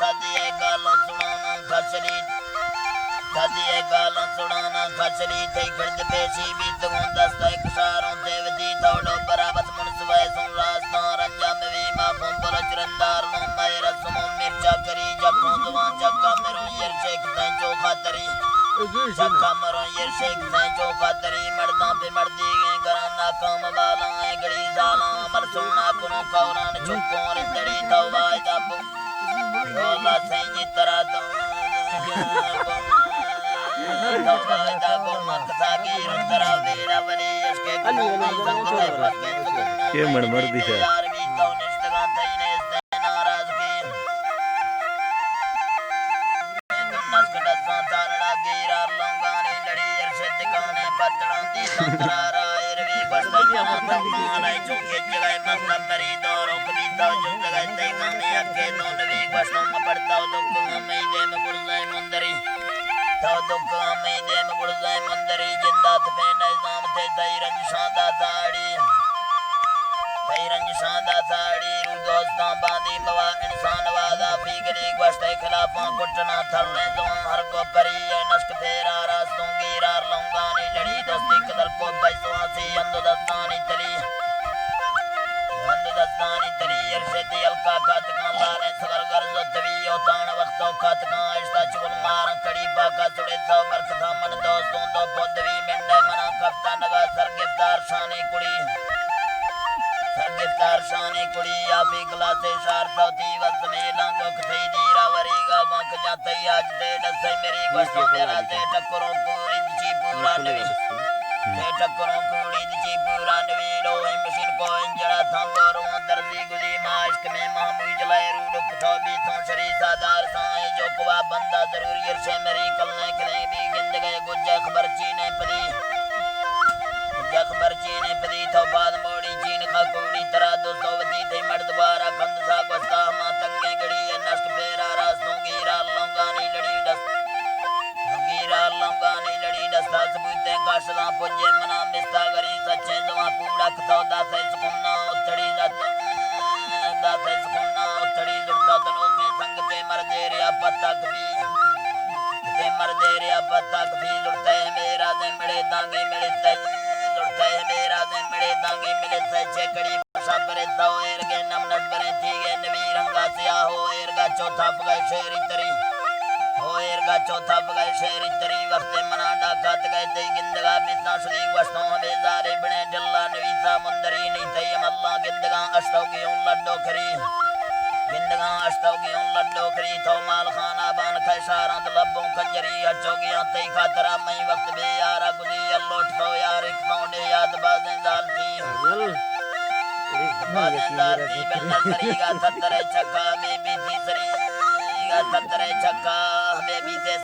थदिए गालों सुनाना खसरी थदिए गालों सुनाना खसरी थे खर्द पेशी भी तगों दस्ता एक सारों देवती थोड़ो बराबत मुनसवाय सुन रास्ता रंजा में भी माफों पर चरंदार लो मेरा सुमो मिर्चा करी जखों दुआं जक्का मेरो यर शेख तैं चोखा तरी जक्का मरो यर शेख तैं चोखा तरी मर्दां पे मर्दी गए घराना काम वाला है गड़ी जाना मर सोना कुनो कौरान चुप्पों रिंदड़ी तवाय दाबू रोला सैनी तरा तवाय दाबू मकसा की रुतरा वीरा वली इसके कुनो संगते फसके ये मरमर दी है यार भी तो निष्ठगा तईने से नाराज की नस्क दस्तां तालड़ा गिरा लंगानी लड़ी इरशद काने पतड़ा दी संतरा इरवी बस्ता तमालाई चौके जगह मतलब मरी दौरों कभी तो जो जगह ते गाने अके दोन वी बस्ता पड़ता दुख में दे में गुरजाई मंदरी तो दुख में दे में गुरजाई मंदरी जिंदा पे निजाम थे दईरंज शादा साड़ी दईरंज शादा साड़ी रू दोस्तां बांधी मवा इंसान वादा फीगली बस्ता खिलाफा कुटना थलने जवां हर को परी नष्ट फेरा रास्तों गिरा लंगानी लड़ी दोस्ती कदर को बैसवा से अंदुदस्तानी तली इरशद अलका कातकां लाले सगर गर्ज तवी ओतान वक्तो कातकां इश्ता चुल मार कड़ी बाका सुड़े सौ बरकता मन दोस्तों तो पदवी मिंडे मना कफ्ता नगा सरगिफ्तार शानी कुड़ी आपी गलासे शार सौती वक्त में लांगो कथई दीरा वरीगा बांक जाते आज दे डसे मेरी गोश्तों तेरा से टक्करों पूरी दिची पूरा नवी से टक्करों पूरी दिची पूरा नवी रोहे मशीन को इंजड़ा थांगो रों दर्जी गुली माश्क में महमूद जलाए रूडुक थोबी थों शरी सादार साए जो कुआ बंदा जरूर यरशे मेरी कलने कलें भी गिंद गए गुज्जा खबर चीने पली खबर चीने पली तो बाद मोड़ी चीन खा कोड़ी तरा दोस्तोवती थे मर्द बारा कंद सा गोस्ता मां तंगे गड़ी नष्ट फेरा रास्तों गिरा लंगानी लड़ी दस्ता सबूते काशदा पुजे मना मिस्ता गरी सच्चे जवा पूड़ा खतो दासे सुकुमना उतड़ी जुड़ता तनो के संग ते मर दे रे पत्ता कभी जुड़ते मेरा दे मिले दांगे मिले जुड़ते मेरा दे मिले दांगे मिले सच्चे कड़ी भाषा परे तो एरगे नम नट परे थीगे नवी रंगा सिया हो एरगा चौथा पगै शेरी तरी वक्ते मना डाकात गए ते गिंदगा बितना श्री वस्तों बेजारे बने जल्ला नवीसा मुंदरी नहीं थे अल्लाह गिंदगा अष्टोगी उन लड्डो खरी तो माल खाना बान खैसारा लब्बों खंजरी हचोगी आते खातरा मई वक्त बे यारा गुदी अल्लोट तो यार एक पौंडे याद बाजें दालती बेनसरी गा ततरे चक्का बेबी तीसरी गा ततरे चक्का बेबी से